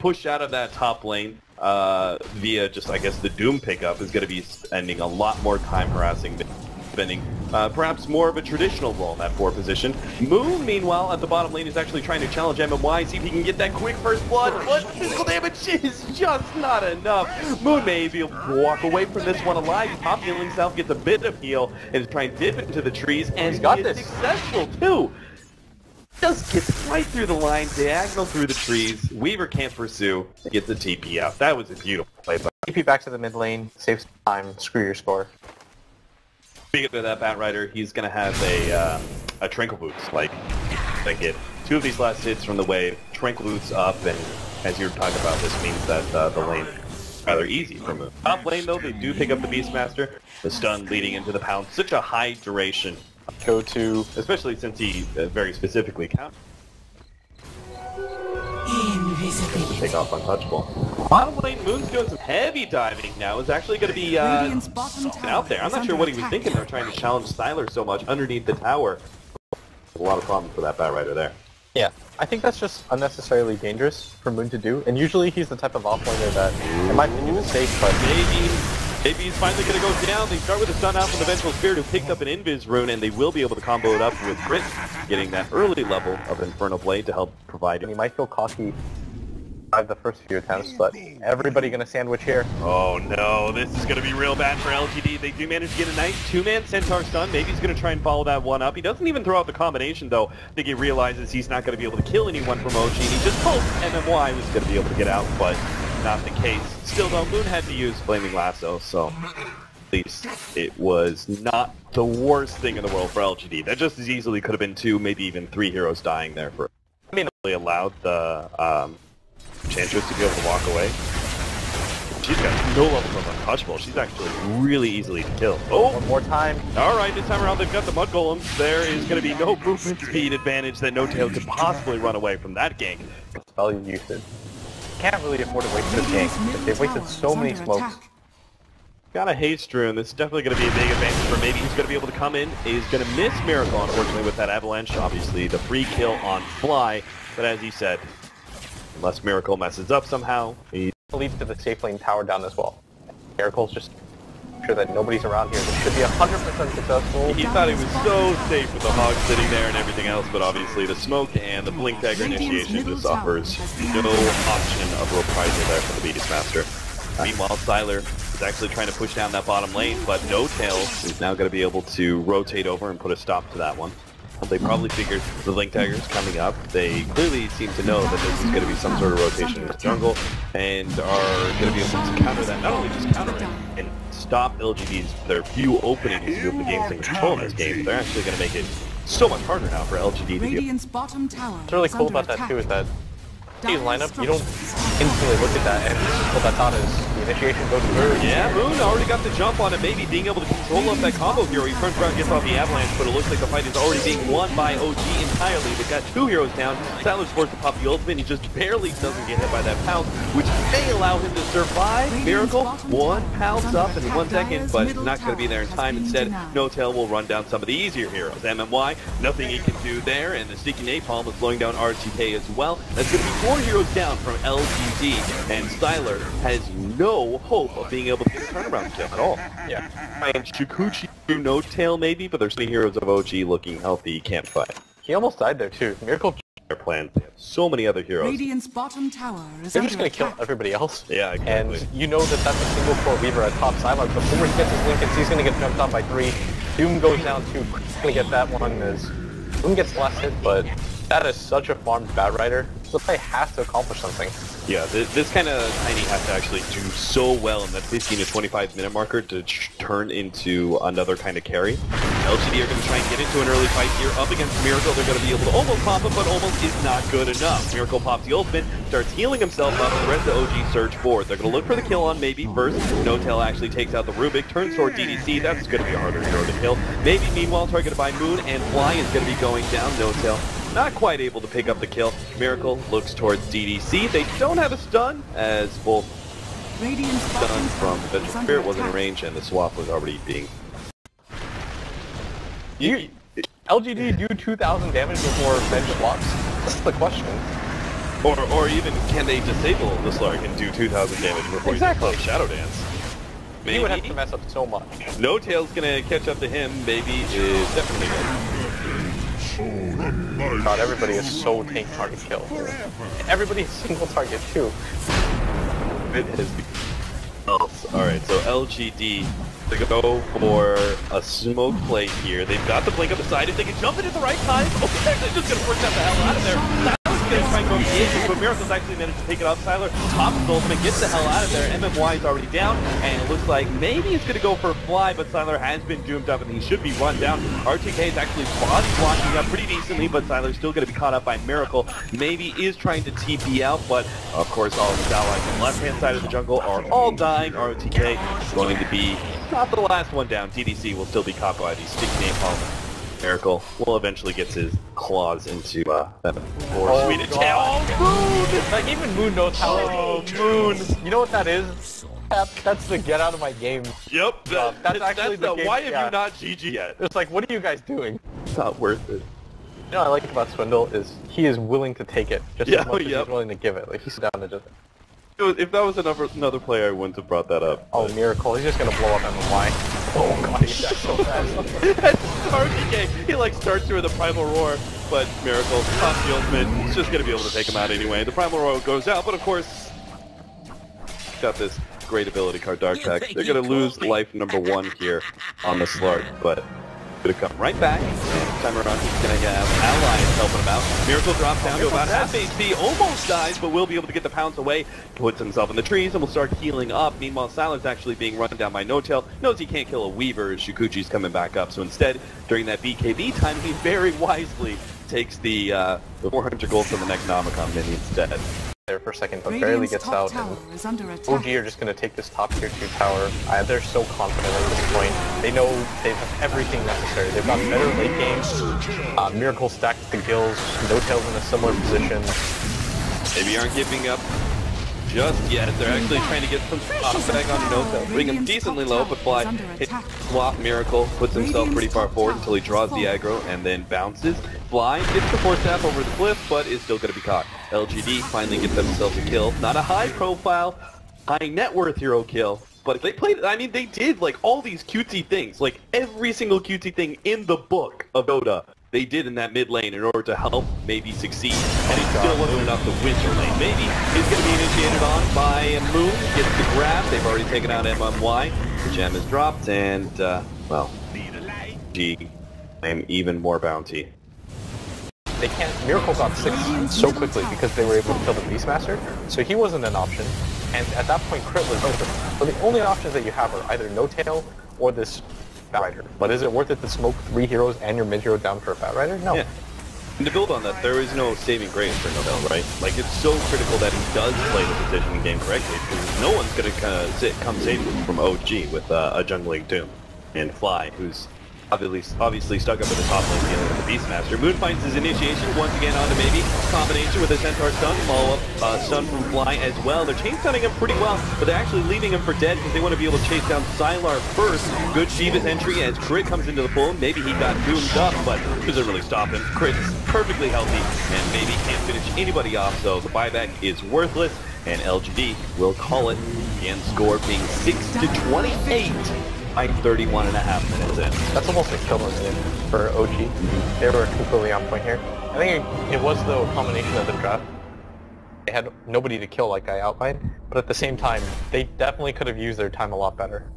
push out of that top lane via just, I guess, the Doom pickup is going to be spending a lot more time harassing, spending perhaps more of a traditional role in that 4 position. Moon, meanwhile, at the bottom lane is actually trying to challenge MMY, see if he can get that quick first blood, but physical damage is just not enough. Moon may be able to walk away from this one alive. He's top healing himself, gets a bit of heal, and is trying to dip into the trees, and he is successful too. Just gets right through the line, diagonal through the trees. Weaver can't pursue, gets the TP out. That was a beautiful play. TP back to the mid lane, saves time, screw your score. Speaking of that Batrider, he's going to have a Tranquil Boots, like hit. 2 of these last hits from the wave, Tranquil Boots up, and as you were talking about, this means that the lane is rather easy for Moon. Top lane, though, they do pick up the Beastmaster. The stun leading into the pound, such a high duration. Go to, especially since he very specifically counted. Take off untouchable. Bottom lane, Moon's doing some heavy diving now. Is actually going to be out there. I'm not sure what he was thinking. They're trying to challenge Styler so much underneath the tower. A lot of problems for that Batrider there. Yeah, I think that's just unnecessarily dangerous for Moon to do. And usually he's the type of offlaner that, in my opinion, is safe, but maybe he's finally going to go down. They start with a stun out from the Vengeful Spirit, who picked up an Invis rune, and they will be able to combo it up with Crit, getting that early level of Infernal Blade to help provide. And he might feel cocky by the first few attempts, but everybody going to sandwich here. Oh no, this is going to be real bad for LGD. They do manage to get a nice 2-man Centaur stun. Maybe he's going to try and follow that one up. He doesn't even throw out the combination, though. I think he realizes he's not going to be able to kill anyone from OG, and he just hopes MMY was going to be able to get out, but not the case. Still though, Moon had to use Flaming Lasso, so at least it was not the worst thing in the world for LGD. That just as easily could have been 2, maybe even 3 heroes dying there for. I mean, it really allowed the Enchantress to be able to walk away. She's got no level of untouchable. She's actually really easily to kill. Oh, one more time. Alright, this time around they've got the Mud Golems. There is going to be no movement speed advantage that No-Tail could possibly run away from that gank. Spell usage. Can't really afford to waste this gank. They've wasted so many smokes. Got a haste rune. This is definitely going to be a big advantage for maybe he's going to be able to come in. He's going to miss Miracle, unfortunately, with that avalanche. Obviously, the free kill on Fly. But as he said, unless Miracle messes up somehow, he leads to the safe lane tower down as well. Miracle's just sure that nobody's around here. This should be 100% successful. He thought he was so safe with the Hog sitting there and everything else, but obviously the smoke and the Blink Dagger initiation just offers no option of reprisal there for the Beastmaster. Meanwhile, Styler is actually trying to push down that bottom lane, but No-Tail is now going to be able to rotate over and put a stop to that one. They probably figured the Blink Dagger is coming up. They clearly seem to know that this is going to be some sort of rotation in the jungle, and are going to be able to counter that. Not only just counter it and stop LGD's their few openings to be able to gain some control in this game, but they're actually going to make it so much harder now for LGD to do. What's really cool about that too is that these lineup, you don't instantly look at that and what that thought is the initiation goes through. Yeah, Moon already got the jump on it, maybe being able to control up that combo hero. He turns around, gets off the avalanche, but it looks like the fight is already being won by OG entirely. They've got 2 heroes down. Styler's forced to pop the ultimate. He just barely doesn't get hit by that pounce, which may allow him to survive. Miracle, 1 pounce up in 1 second, but not going to be there in time. Instead, No-Tail will run down some of the easier heroes. MMY, nothing he can do there, and the sneaky napalm is slowing down RTK as well. That's going to be 4 heroes down from LGD, and Styler has no hope of being able to get a turnaround kill at all. Yeah. And Shukuchi through No-Tail maybe, but there's 3 heroes of OG looking healthy, can't fight. He almost died there too. Miracle Their plan. They have so many other heroes. Radiant's bottom tower is they're just going to kill everybody else. Yeah, exactly. And you know that that's a single core Weaver at top side. Like before he gets his Lincolns, he's going to get jumped on by 3. Doom goes down 2. Going to get that one as Doom gets blasted, but that is such a farmed Batrider. The play has to accomplish something. Yeah, this kind of Tiny has to actually do so well in that 15 to 25 minute marker to turn into another kind of carry. LGD are going to try and get into an early fight here. Up against Miracle, they're going to be able to almost pop him, but almost is not good enough. Miracle pops the ultimate, starts healing himself up, and the rest of OG surge forward. They're going to look for the kill on maybe first. No-Tail actually takes out the Rubik, turns toward DDC. That's going to be a harder hero to kill. Maybe, meanwhile, targeted by Moon, and Fly is going to be going down. No-Tail not quite able to pick up the kill. Miracle looks towards DDC. They don't have a stun, as both stun from Vengeful Spirit wasn't in range, and the swap was already being... LGD do 2,000 damage before Venge swaps? That's the question. Or even can they disable the Slark and do 2,000 damage before Exactly. you Shadow Dance? Maybe. He would have to mess up so much. No Tail's gonna catch up to him. Baby is definitely good. God, everybody is so tank target kill. Everybody is single target too. It has Alright, so LGD to go for a smoke play here. They've got the blink up the side. If they can jump it at the right time, okay, they're just gonna force that the hell out of there. Siler's gonna try and go engage, but Miracle's actually managed to take it off. Siler tops his ultimate, gets the hell out of there. MMY is already down, and it looks like maybe it's gonna go for a fly, but Siler has been doomed up and he should be run down. RTK is actually body blocking up pretty decently, but Siler's still gonna be caught up by Miracle. Maybe is trying to TP out, but of course all of his allies on the left-hand side of the jungle are all dying. RTK is going to be not the last one down. TDC will still be caught by the stick napalm. Miracle will eventually get his claws into that poor sweet tail. Oh, Moon! Like, even Moon knows how. Oh, Moon! You know what that is? That's the get out of my game. Yep, that's actually the game. Why have you not GG yet? It's like, what are you guys doing? It's not worth it. You know what I like about Swindle is he is willing to take it just as much as he's willing to give it. Like, he's down to just... If that was another player, I wouldn't have brought that up. Oh, Miracle, he's just gonna blow up MMY. Oh god, he's back so fast. RTK, he like starts through the Primal Roar, but Miracle, top the ultimate, he's just gonna be able to take him out anyway. The Primal Roar goes out, but of course, got this great ability card, Dark Tech. They're gonna lose life number 1 here on the Slark, but gonna come right back, and this time around he's gonna have allies helping him out. Miracle drops down to about half HP, almost dies, but will be able to get the pounce away, puts himself in the trees, and will start healing up. Meanwhile, Siler's actually being run down by No-Tail, knows he can't kill a Weaver, Shikuchi's coming back up, so instead, during that BKB time, he very wisely takes the 400 gold from the Necronomicon mini instead. There for a second, but barely gets out, and OG are just going to take this top tier 2 tower. They're so confident at this point. They know they have everything necessary. They've got better late games. Miracle stacks the kills. No-Tail's in a similar position. Maybe aren't giving up just yet. They're actually trying to get some back on No-Tail. Bring him decently low, but Fly hits swap Miracle, puts himself pretty far forward until he draws the aggro and then bounces. Fly gets the force staff over the cliff, but is still going to be caught. LGD finally gets themselves a kill. Not a high profile, high net worth hero kill, but they played, I mean, they did like all these cutesy things, like every single cutesy thing in the book of Dota. They did in that mid lane in order to help maybe succeed, and it still wasn't enough to win your lane. Maybe it's going to be initiated on by Moon, gets the grab, they've already taken out MMY, the gem is dropped, and, well, G claim even more bounty. They can't. Miracle got 6 so quickly because they were able to kill the Beastmaster, so he wasn't an option, and at that point Crit was open. So the only options that you have are either No-Tail or this Batrider. But is it worth it to smoke 3 heroes and your mid hero down for a Batrider? No. Yeah. And to build on that, there is no saving grace for No-Tail, right? Like, it's so critical that he does play the positioning game correctly, because no one's going to come save him from OG with a jungling Doom and Fly, who's obviously stuck up at the top lane dealing with the Beastmaster. Moon finds his initiation once again onto Maybe. Combination with a Centaur stun, follow up stun from Fly as well. They're chain stunning him pretty well, but they're actually leaving him for dead because they want to be able to chase down Sylar first. Good Shiva's entry as Crit comes into the pool. Maybe he got doomed up, but doesn't really stop him. Crit's perfectly healthy, and Maybe can't finish anybody off, so the buyback is worthless, and LGD will call it, and score being 6-28. Like 31 and a half minutes in. That's almost a kill in for OG. They were completely on point here. I think it was the combination of the draft. They had nobody to kill like I outlined, but at the same time, they definitely could have used their time a lot better.